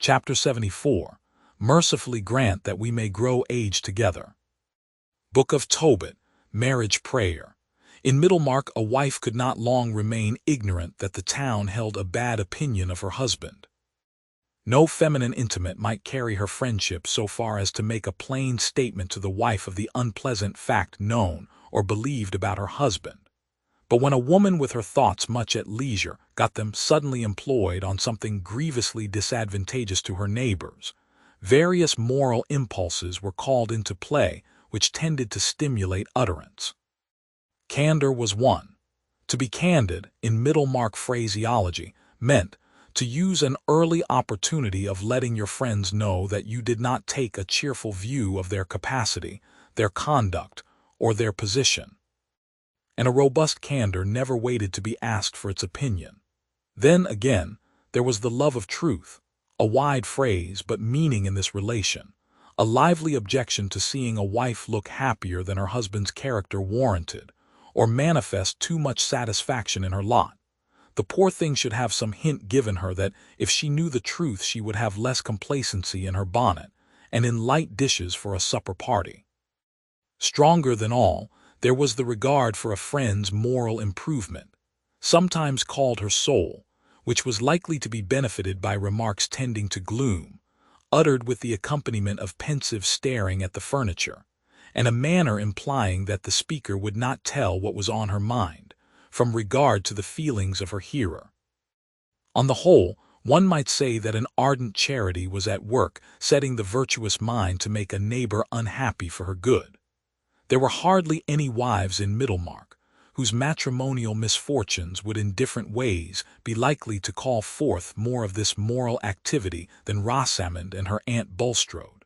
Chapter 74. Mercifully grant that we may grow age together. Book of Tobit, Marriage Prayer. In Middlemarch a wife could not long remain ignorant that the town held a bad opinion of her husband. No feminine intimate might carry her friendship so far as to make a plain statement to the wife of the unpleasant fact known or believed about her husband. But when a woman with her thoughts much at leisure got them suddenly employed on something grievously disadvantageous to her neighbors, various moral impulses were called into play which tended to stimulate utterance. Candor was one. To be candid, in Middlemarch phraseology, meant to use an early opportunity of letting your friends know that you did not take a cheerful view of their capacity, their conduct, or their position. And a robust candor never waited to be asked for its opinion. Then, again, there was the love of truth, a wide phrase but meaning in this relation, a lively objection to seeing a wife look happier than her husband's character warranted, or manifest too much satisfaction in her lot. The poor thing should have some hint given her that if she knew the truth she would have less complacency in her bonnet, and in light dishes for a supper party. Stronger than all, there was the regard for a friend's moral improvement, sometimes called her soul, which was likely to be benefited by remarks tending to gloom, uttered with the accompaniment of pensive staring at the furniture, and a manner implying that the speaker would not tell what was on her mind, from regard to the feelings of her hearer. On the whole, one might say that an ardent charity was at work setting the virtuous mind to make a neighbor unhappy for her good. There were hardly any wives in Middlemarch whose matrimonial misfortunes would in different ways be likely to call forth more of this moral activity than Rosamond and her Aunt Bulstrode.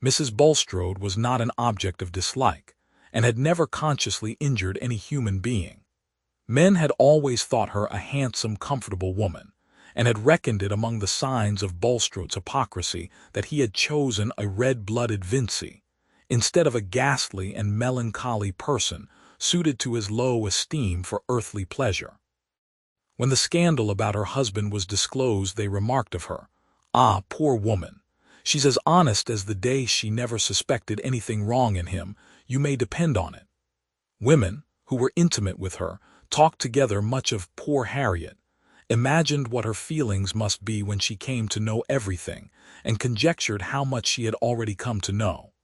Mrs. Bulstrode was not an object of dislike, and had never consciously injured any human being. Men had always thought her a handsome, comfortable woman, and had reckoned it among the signs of Bulstrode's hypocrisy that he had chosen a red-blooded Vincey, instead of a ghastly and melancholy person suited to his low esteem for earthly pleasure. When the scandal about her husband was disclosed, they remarked of her, "Ah, poor woman! She's as honest as the day she never suspected anything wrong in him, you may depend on it." Women, who were intimate with her, talked together much of poor Harriet, imagined what her feelings must be when she came to know everything, and conjectured how much she had already come to know.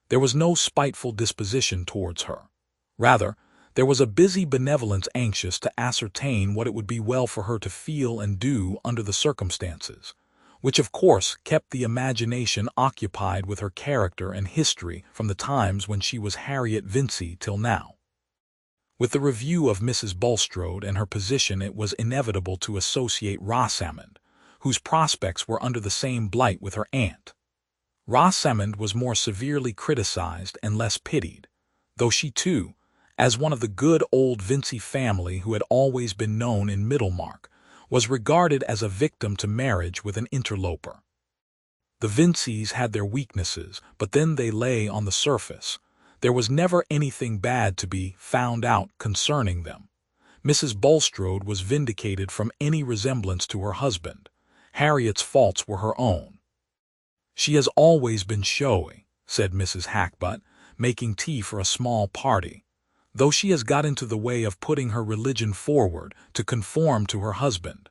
There was no spiteful disposition towards her. Rather, there was a busy benevolence anxious to ascertain what it would be well for her to feel and do under the circumstances, which of course kept the imagination occupied with her character and history from the times when she was Harriet Vincey till now. With the review of Mrs. Bulstrode and her position it was inevitable to associate Rosamond, whose prospects were under the same blight with her aunt. Rosamond was more severely criticized and less pitied, though she too, as one of the good old Vincey family who had always been known in Middlemarch, was regarded as a victim to marriage with an interloper. The Vinceys had their weaknesses, but then they lay on the surface. There was never anything bad to be found out concerning them. Mrs. Bulstrode was vindicated from any resemblance to her husband. Harriet's faults were her own. "She has always been showy," said Mrs. Hackbutt, making tea for a small party, "though she has got into the way of putting her religion forward to conform to her husband.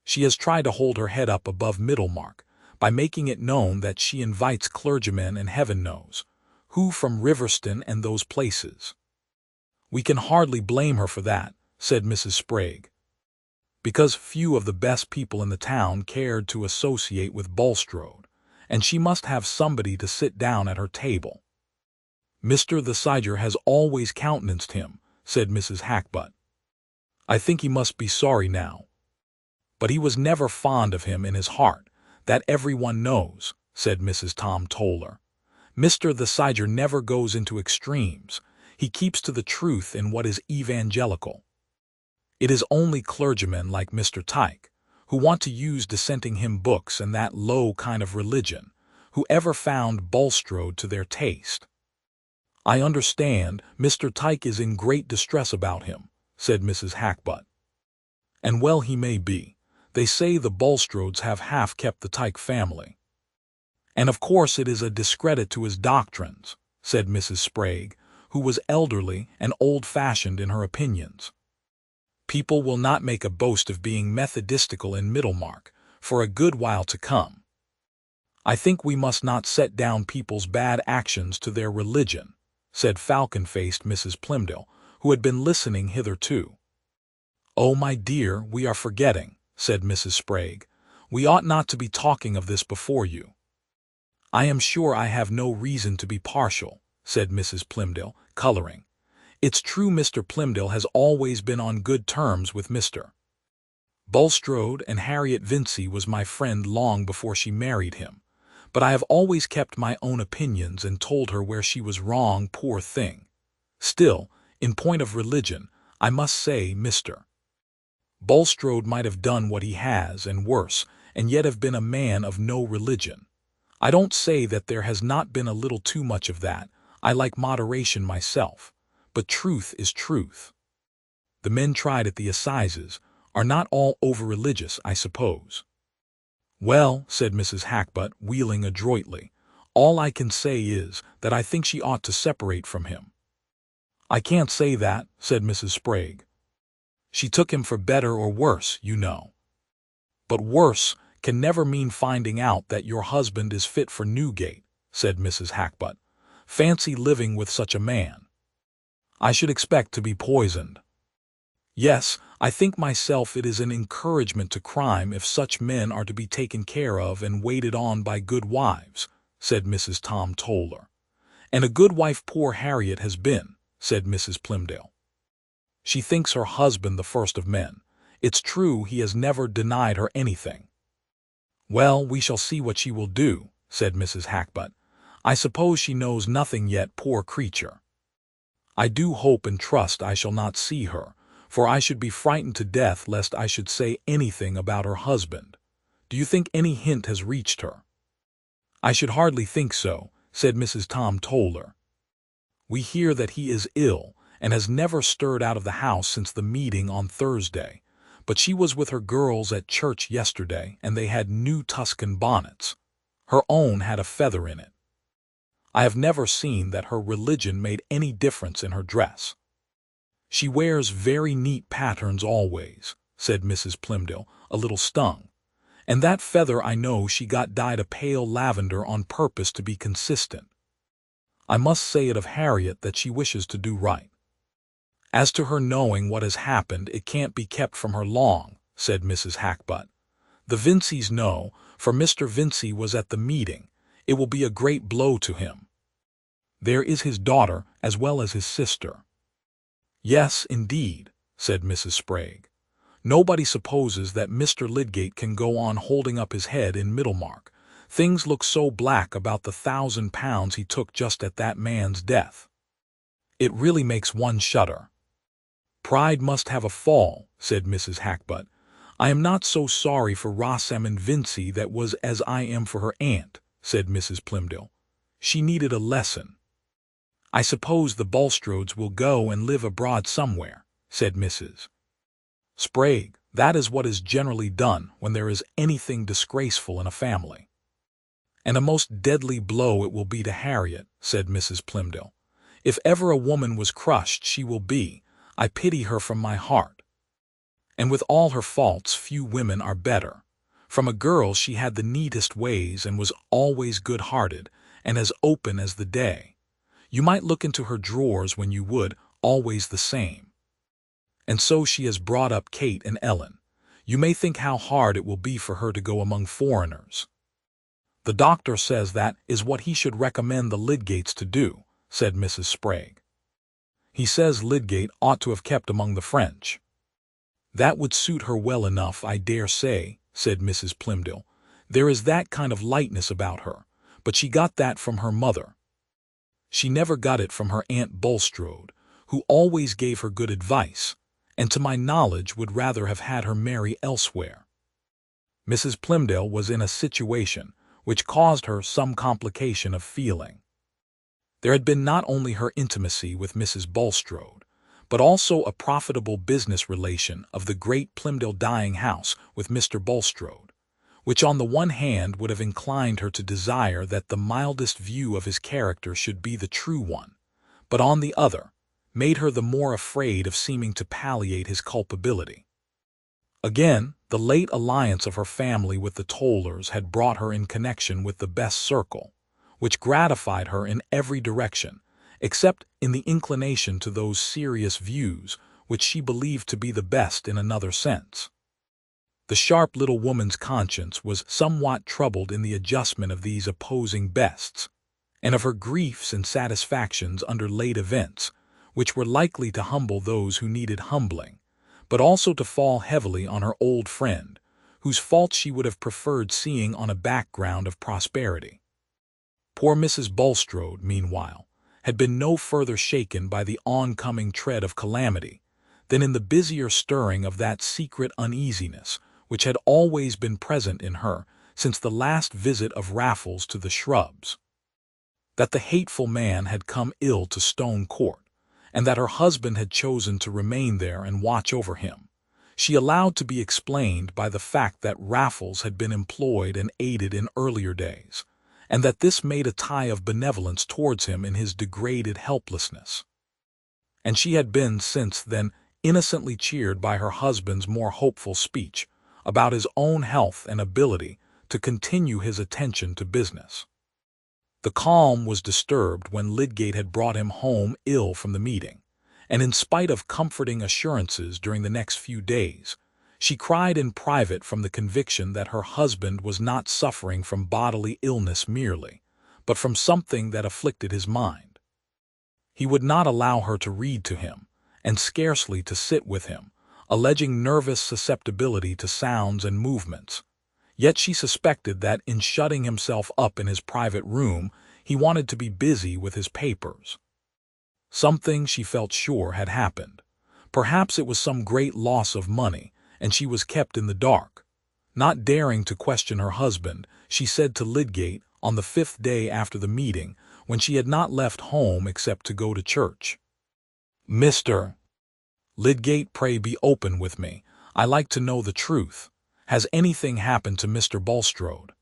She has tried to hold her head up above Middlemarch by making it known that she invites clergymen and heaven knows who from Riverston and those places." "We can hardly blame her for that," said Mrs. Sprague, "because few of the best people in the town cared to associate with Bulstrode, and she must have somebody to sit down at her table." "Mr. the Siger has always countenanced him," said Mrs. Hackbutt. "I think he must be sorry now." "But he was never fond of him in his heart, that everyone knows," said Mrs. Tom Toller. "Mr. the Siger never goes into extremes. He keeps to the truth in what is evangelical. It is only clergymen like Mr. Tyke, who want to use dissenting hymn books and that low kind of religion, who ever found Bulstrode to their taste." "I understand Mr. Tyke is in great distress about him," said Mrs. Hackbutt. "And well he may be. They say the Bulstrodes have half kept the Tyke family. And of course it is a discredit to his doctrines, said Mrs. Sprague, who was elderly and old-fashioned in her opinions. People will not make a boast of being methodistical in Middlemarch for a good while to come. I think we must not set down people's bad actions to their religion, said falcon-faced Mrs. Plymdale, who had been listening hitherto. Oh, my dear, we are forgetting, said Mrs. Sprague. We ought not to be talking of this before you. I am sure I have no reason to be partial, said Mrs. Plymdale, coloring. It's true Mr. Plymdale has always been on good terms with Mr. Bulstrode, and Harriet Vincey was my friend long before she married him, but I have always kept my own opinions and told her where she was wrong, poor thing. Still, in point of religion, I must say Mr. Bulstrode might have done what he has, and worse, and yet have been a man of no religion. I don't say that there has not been a little too much of that. I like moderation myself. But truth is truth. The men tried at the assizes are not all over-religious, I suppose. Well, said Mrs. Hackbutt, wheeling adroitly, all I can say is that I think she ought to separate from him. I can't say that, said Mrs. Sprague. She took him for better or worse, you know. But worse can never mean finding out that your husband is fit for Newgate, said Mrs. Hackbutt. Fancy living with such a man. I should expect to be poisoned. Yes, I think myself it is an encouragement to crime if such men are to be taken care of and waited on by good wives, said Mrs. Tom Toller. And a good wife poor Harriet has been, said Mrs. Plymdale. She thinks her husband the first of men. It's true he has never denied her anything. Well, we shall see what she will do, said Mrs. Hackbutt. I suppose she knows nothing yet, poor creature. I do hope and trust I shall not see her, for I should be frightened to death lest I should say anything about her husband. Do you think any hint has reached her? I should hardly think so, said Mrs. Tom Toller. We hear that he is ill, and has never stirred out of the house since the meeting on Thursday, but she was with her girls at church yesterday, and they had new Tuscan bonnets. Her own had a feather in it. I have never seen that her religion made any difference in her dress. She wears very neat patterns always, said Mrs. Plymdale, a little stung, and that feather I know she got dyed a pale lavender on purpose to be consistent. I must say it of Harriet that she wishes to do right. As to her knowing what has happened, it can't be kept from her long, said Mrs. Hackbutt. The Vinceys know, for Mr. Vincey was at the meeting. It will be a great blow to him. There is his daughter as well as his sister. Yes, indeed, said Mrs. Sprague. Nobody supposes that Mr. Lydgate can go on holding up his head in Middlemarch. Things look so black about the £1,000 he took just at that man's death. It really makes one shudder. Pride must have a fall, said Mrs. Hackbutt. I am not so sorry for Rosamond Vincey that was as I am for her aunt, said Mrs. Plymdale. She needed a lesson. I suppose the Bulstrodes will go and live abroad somewhere, said Mrs. Sprague. That is what is generally done when there is anything disgraceful in a family. And a most deadly blow it will be to Harriet, said Mrs. Plymdale. If ever a woman was crushed, she will be. I pity her from my heart. And with all her faults, few women are better. From a girl she had the neatest ways and was always good-hearted and as open as the day. You might look into her drawers when you would, always the same. And so she has brought up Kate and Ellen. You may think how hard it will be for her to go among foreigners. The doctor says that is what he should recommend the Lydgates to do, said Mrs. Sprague. He says Lydgate ought to have kept among the French. That would suit her well enough, I dare say, said Mrs. Plymdale. There is that kind of lightness about her, but she got that from her mother. She never got it from her Aunt Bulstrode, who always gave her good advice, and to my knowledge would rather have had her marry elsewhere. Mrs. Plymdale was in a situation which caused her some complication of feeling. There had been not only her intimacy with Mrs. Bulstrode, but also a profitable business relation of the great Plymdale dyeing house with Mr. Bulstrode, which on the one hand would have inclined her to desire that the mildest view of his character should be the true one, but on the other, made her the more afraid of seeming to palliate his culpability. Again, the late alliance of her family with the Tollers had brought her in connection with the best circle, which gratified her in every direction, except in the inclination to those serious views which she believed to be the best in another sense. The sharp little woman's conscience was somewhat troubled in the adjustment of these opposing bests, and of her griefs and satisfactions under late events, which were likely to humble those who needed humbling, but also to fall heavily on her old friend, whose faults she would have preferred seeing on a background of prosperity. Poor Mrs. Bulstrode, meanwhile, had been no further shaken by the oncoming tread of calamity than in the busier stirring of that secret uneasiness which had always been present in her since the last visit of Raffles to the Shrubs. That the hateful man had come ill to Stone Court, and that her husband had chosen to remain there and watch over him, she allowed to be explained by the fact that Raffles had been employed and aided in earlier days, and that this made a tie of benevolence towards him in his degraded helplessness. And she had been since then innocently cheered by her husband's more hopeful speech about his own health and ability to continue his attention to business. The calm was disturbed when Lydgate had brought him home ill from the meeting, and in spite of comforting assurances during the next few days, she cried in private from the conviction that her husband was not suffering from bodily illness merely, but from something that afflicted his mind. He would not allow her to read to him, and scarcely to sit with him, alleging nervous susceptibility to sounds and movements. Yet she suspected that in shutting himself up in his private room he wanted to be busy with his papers. Something, she felt sure, had happened. Perhaps it was some great loss of money, and she was kept in the dark. Not daring to question her husband, she said to Lydgate on the 5th day after the meeting, when she had not left home except to go to church, "Mr. Lydgate, pray be open with me. I like to know the truth. Has anything happened to Mr. Bulstrode?"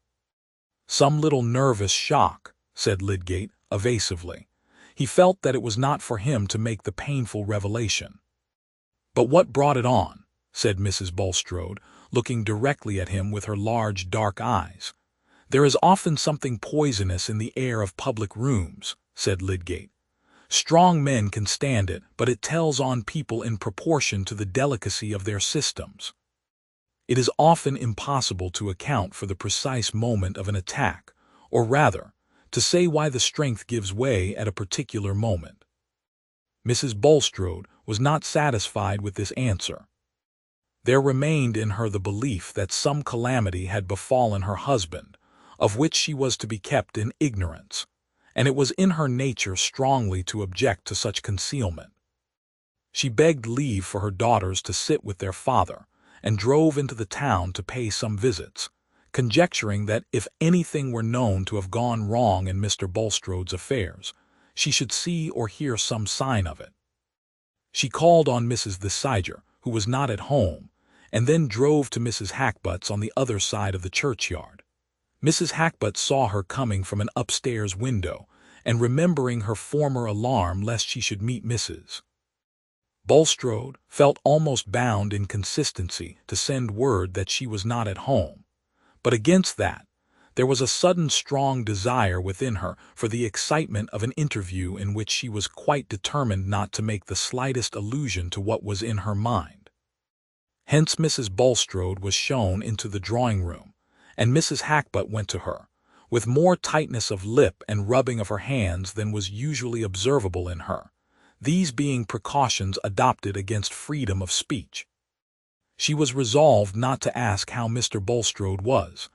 "Some little nervous shock," said Lydgate, evasively. He felt that it was not for him to make the painful revelation. "But what brought it on?" said Mrs. Bulstrode, looking directly at him with her large dark eyes. "There is often something poisonous in the air of public rooms," said Lydgate. "Strong men can stand it, but it tells on people in proportion to the delicacy of their systems. It is often impossible to account for the precise moment of an attack, or rather, to say why the strength gives way at a particular moment." Mrs. Bulstrode was not satisfied with this answer. There remained in her the belief that some calamity had befallen her husband, of which she was to be kept in ignorance, and it was in her nature strongly to object to such concealment. She begged leave for her daughters to sit with their father, and drove into the town to pay some visits, conjecturing that if anything were known to have gone wrong in Mr. Bulstrode's affairs, she should see or hear some sign of it. She called on Mrs. Thesiger, who was not at home, and then drove to Mrs. Hackbutt's on the other side of the churchyard. Mrs. Hackbutt saw her coming from an upstairs window, and remembering her former alarm lest she should meet Mrs. Bulstrode, felt almost bound in consistency to send word that she was not at home, but against that, there was a sudden strong desire within her for the excitement of an interview in which she was quite determined not to make the slightest allusion to what was in her mind. Hence Mrs. Bulstrode was shown into the drawing-room, and Mrs. Hackbutt went to her, with more tightness of lip and rubbing of her hands than was usually observable in her, these being precautions adopted against freedom of speech. She was resolved not to ask how Mr. Bulstrode was.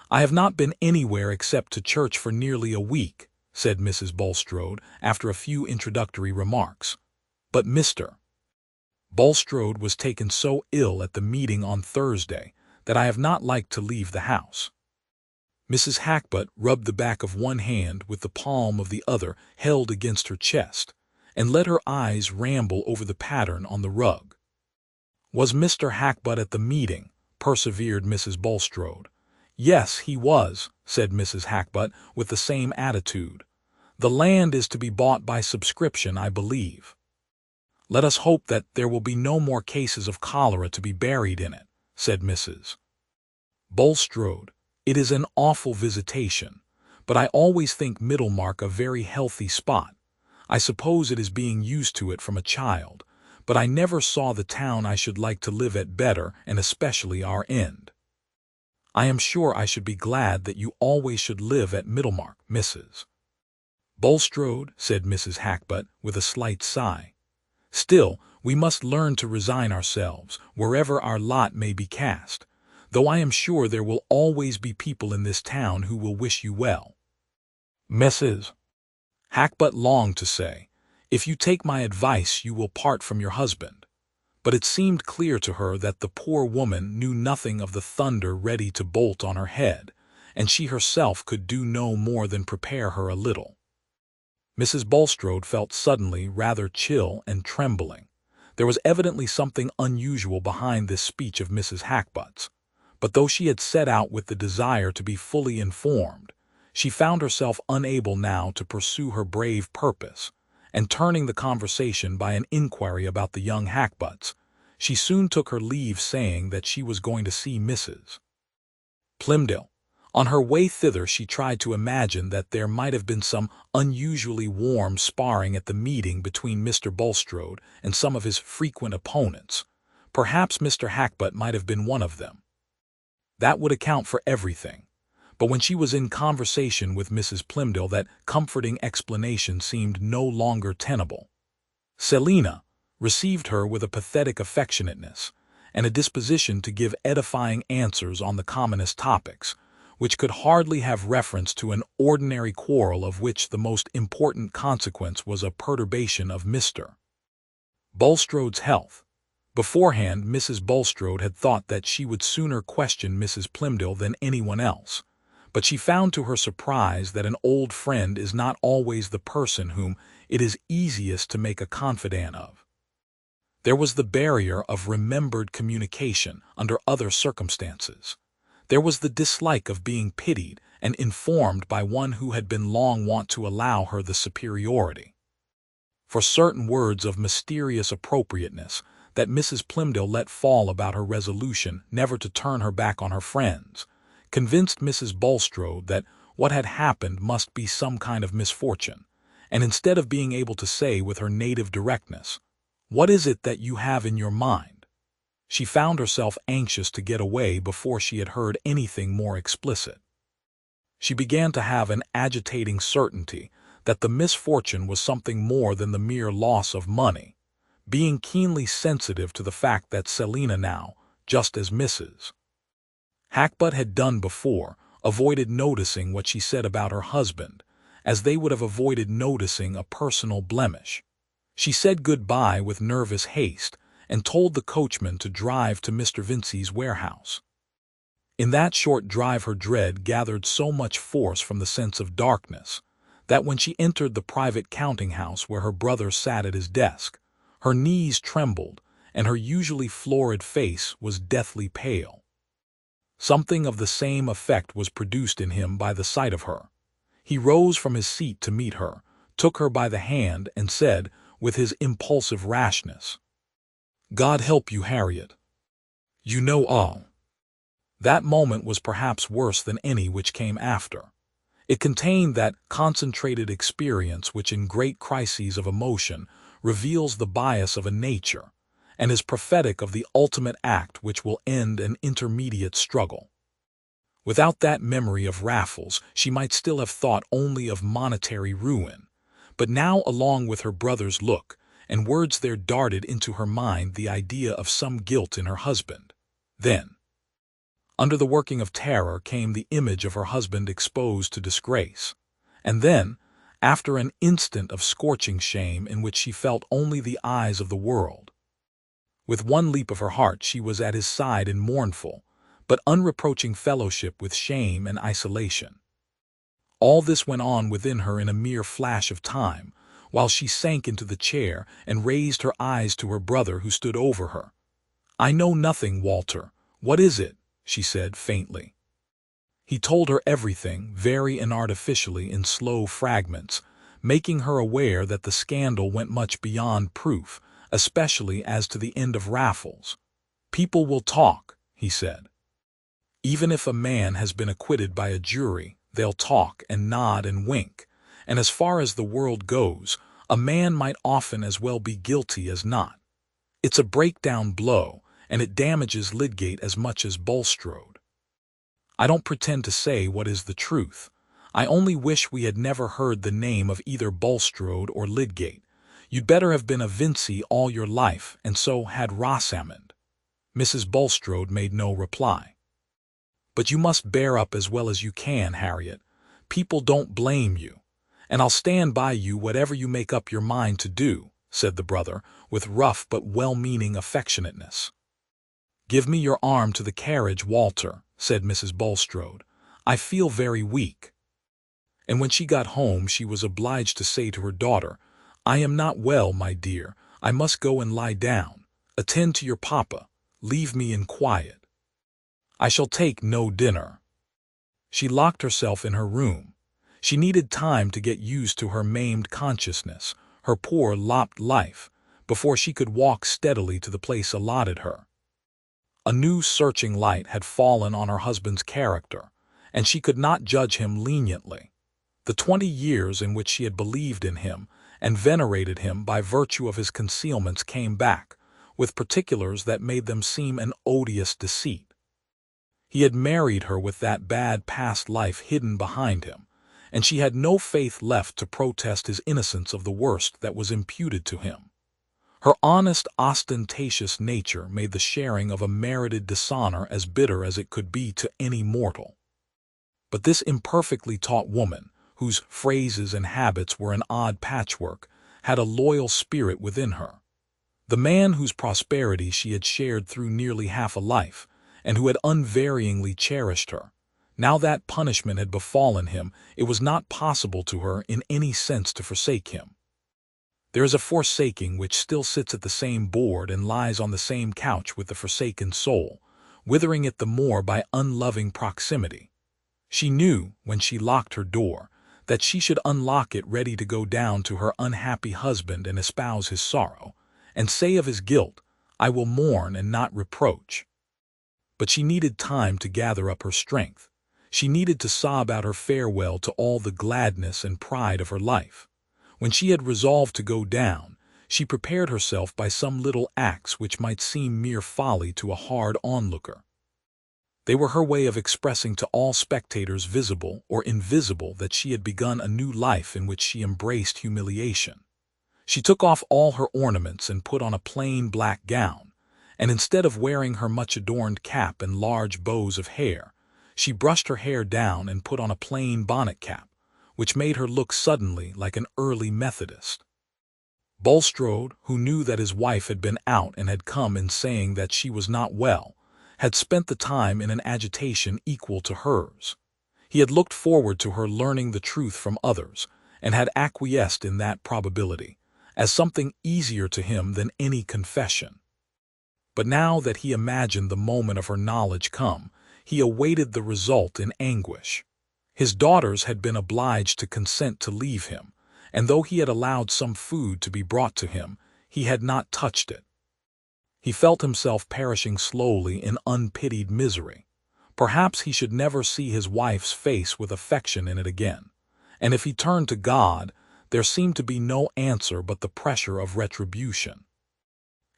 "I have not been anywhere except to church for nearly a week," said Mrs. Bulstrode, after a few introductory remarks. "But Mr. Bulstrode was taken so ill at the meeting on Thursday that I have not liked to leave the house." Mrs. Hackbutt rubbed the back of one hand with the palm of the other held against her chest, and let her eyes ramble over the pattern on the rug. "Was Mr. Hackbutt at the meeting?" persevered Mrs. Bulstrode. "Yes, he was," said Mrs. Hackbutt with the same attitude. "The land is to be bought by subscription, I believe." "Let us hope that there will be no more cases of cholera to be buried in it," said Mrs. Bulstrode. "It is an awful visitation, but I always think Middlemarch a very healthy spot. I suppose it is being used to it from a child, but I never saw the town I should like to live at better, and especially our end." "I am sure I should be glad that you always should live at Middlemarch, Mrs. Bulstrode," said Mrs. Hackbutt with a slight sigh. "Still, we must learn to resign ourselves, wherever our lot may be cast, though I am sure there will always be people in this town who will wish you well." Mrs. Hackbutt longed to say, "If you take my advice you will part from your husband," but it seemed clear to her that the poor woman knew nothing of the thunder ready to bolt on her head, and she herself could do no more than prepare her a little. Mrs. Bulstrode felt suddenly rather chill and trembling. There was evidently something unusual behind this speech of Mrs. Hackbutt's, but though she had set out with the desire to be fully informed, she found herself unable now to pursue her brave purpose, and turning the conversation by an inquiry about the young Hackbutts, she soon took her leave, saying that she was going to see Mrs. Plymdale. On her way thither she tried to imagine that there might have been some unusually warm sparring at the meeting between Mr. Bulstrode and some of his frequent opponents. Perhaps Mr. Hackbutt might have been one of them. That would account for everything. But when she was in conversation with Mrs. Plymdale, that comforting explanation seemed no longer tenable. Selina received her with a pathetic affectionateness, and a disposition to give edifying answers on the commonest topics, which could hardly have reference to an ordinary quarrel of which the most important consequence was a perturbation of Mr. Bulstrode's health. Beforehand, Mrs. Bulstrode had thought that she would sooner question Mrs. Plymdale than anyone else, but she found to her surprise that an old friend is not always the person whom it is easiest to make a confidant of. There was the barrier of remembered communication under other circumstances. There was the dislike of being pitied and informed by one who had been long wont to allow her the superiority. For certain words of mysterious appropriateness that Mrs. Plymdale let fall about her resolution never to turn her back on her friends, convinced Mrs. Bulstrode that what had happened must be some kind of misfortune, and instead of being able to say with her native directness, "What is it that you have in your mind?" she found herself anxious to get away before she had heard anything more explicit. She began to have an agitating certainty that the misfortune was something more than the mere loss of money, being keenly sensitive to the fact that Selina now, just as Mrs. Hackbutt had done before, avoided noticing what she said about her husband, as they would have avoided noticing a personal blemish. She said good-bye with nervous haste, and told the coachman to drive to Mr. Vincey's warehouse. In that short drive her dread gathered so much force from the sense of darkness, that when she entered the private counting-house where her brother sat at his desk, her knees trembled, and her usually florid face was deathly pale. Something of the same effect was produced in him by the sight of her. He rose from his seat to meet her, took her by the hand, and said, with his impulsive rashness, "God help you, Harriet. You know all." That moment was perhaps worse than any which came after. It contained that concentrated experience which in great crises of emotion reveals the bias of a nature, and is prophetic of the ultimate act which will end an intermediate struggle. Without that memory of Raffles, she might still have thought only of monetary ruin, but now along with her brother's look and words there darted into her mind the idea of some guilt in her husband. Then, under the working of terror, came the image of her husband exposed to disgrace, and then, after an instant of scorching shame in which she felt only the eyes of the world, with one leap of her heart she was at his side in mournful but unreproaching fellowship with shame and isolation. All this went on within her in a mere flash of time, while she sank into the chair and raised her eyes to her brother who stood over her. "I know nothing, Walter. What is it?" she said faintly. He told her everything, very inartificially in slow fragments, making her aware that the scandal went much beyond proof, especially as to the end of Raffles. "People will talk," he said. "Even if a man has been acquitted by a jury, they'll talk and nod and wink, and as far as the world goes, a man might often as well be guilty as not. It's a breakdown blow, and it damages Lydgate as much as Bulstrode. I don't pretend to say what is the truth. I only wish we had never heard the name of either Bulstrode or Lydgate. You'd better have been a Vincey all your life, and so had Rosamond." Mrs. Bulstrode made no reply. "But you must bear up as well as you can, Harriet. People don't blame you, and I'll stand by you whatever you make up your mind to do," said the brother, with rough but well-meaning affectionateness. "Give me your arm to the carriage, Walter," said Mrs. Bulstrode. "I feel very weak." And when she got home she was obliged to say to her daughter, "I am not well, my dear. I must go and lie down. Attend to your papa. Leave me in quiet. I shall take no dinner." She locked herself in her room. She needed time to get used to her maimed consciousness, her poor lopped life, before she could walk steadily to the place allotted her. A new searching light had fallen on her husband's character, and she could not judge him leniently. The 20 years in which she had believed in him and venerated him by virtue of his concealments came back, with particulars that made them seem an odious deceit. He had married her with that bad past life hidden behind him, and she had no faith left to protest his innocence of the worst that was imputed to him. Her honest, ostentatious nature made the sharing of a merited dishonor as bitter as it could be to any mortal. But this imperfectly taught woman, whose phrases and habits were an odd patchwork, had a loyal spirit within her. The man whose prosperity she had shared through nearly half a life, and who had unvaryingly cherished her, now that punishment had befallen him, it was not possible to her in any sense to forsake him. There is a forsaking which still sits at the same board and lies on the same couch with the forsaken soul, withering it the more by unloving proximity. She knew, when she locked her door, that she should unlock it ready to go down to her unhappy husband and espouse his sorrow, and say of his guilt, "I will mourn and not reproach." But she needed time to gather up her strength. She needed to sob out her farewell to all the gladness and pride of her life. When she had resolved to go down, she prepared herself by some little acts which might seem mere folly to a hard onlooker. They were her way of expressing to all spectators, visible or invisible, that she had begun a new life in which she embraced humiliation. She took off all her ornaments and put on a plain black gown, and instead of wearing her much-adorned cap and large bows of hair, she brushed her hair down and put on a plain bonnet cap, which made her look suddenly like an early Methodist. Bulstrode, who knew that his wife had been out and had come in saying that she was not well, had spent the time in an agitation equal to hers. He had looked forward to her learning the truth from others, and had acquiesced in that probability, as something easier to him than any confession. But now that he imagined the moment of her knowledge come, he awaited the result in anguish. His daughters had been obliged to consent to leave him, and though he had allowed some food to be brought to him, he had not touched it. He felt himself perishing slowly in unpitied misery. Perhaps he should never see his wife's face with affection in it again, and if he turned to God, there seemed to be no answer but the pressure of retribution.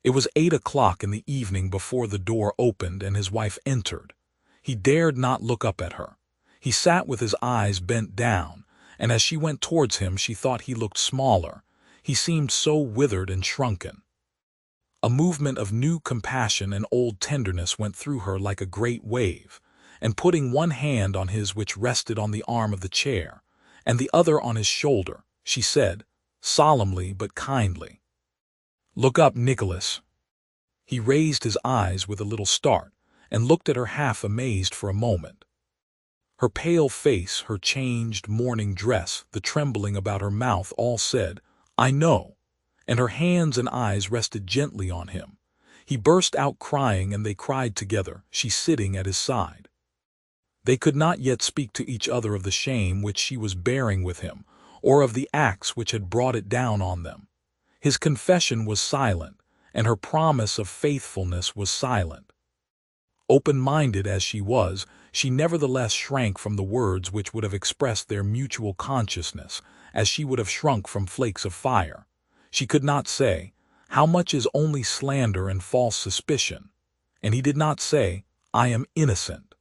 It was 8 o'clock in the evening before the door opened and his wife entered. He dared not look up at her. He sat with his eyes bent down, and as she went towards him she thought he looked smaller. He seemed so withered and shrunken. A movement of new compassion and old tenderness went through her like a great wave, and putting one hand on his which rested on the arm of the chair, and the other on his shoulder, she said, solemnly but kindly, "Look up, Nicholas." He raised his eyes with a little start, and looked at her half amazed for a moment. Her pale face, her changed mourning dress, the trembling about her mouth all said, I know." And her hands and eyes rested gently on him. He burst out crying, and they cried together, she sitting at his side. They could not yet speak to each other of the shame which she was bearing with him, or of the acts which had brought it down on them. His confession was silent, and her promise of faithfulness was silent. Open-minded as she was, she nevertheless shrank from the words which would have expressed their mutual consciousness, as she would have shrunk from flakes of fire. She could not say, "How much is only slander and false suspicion?" And he did not say, "I am innocent."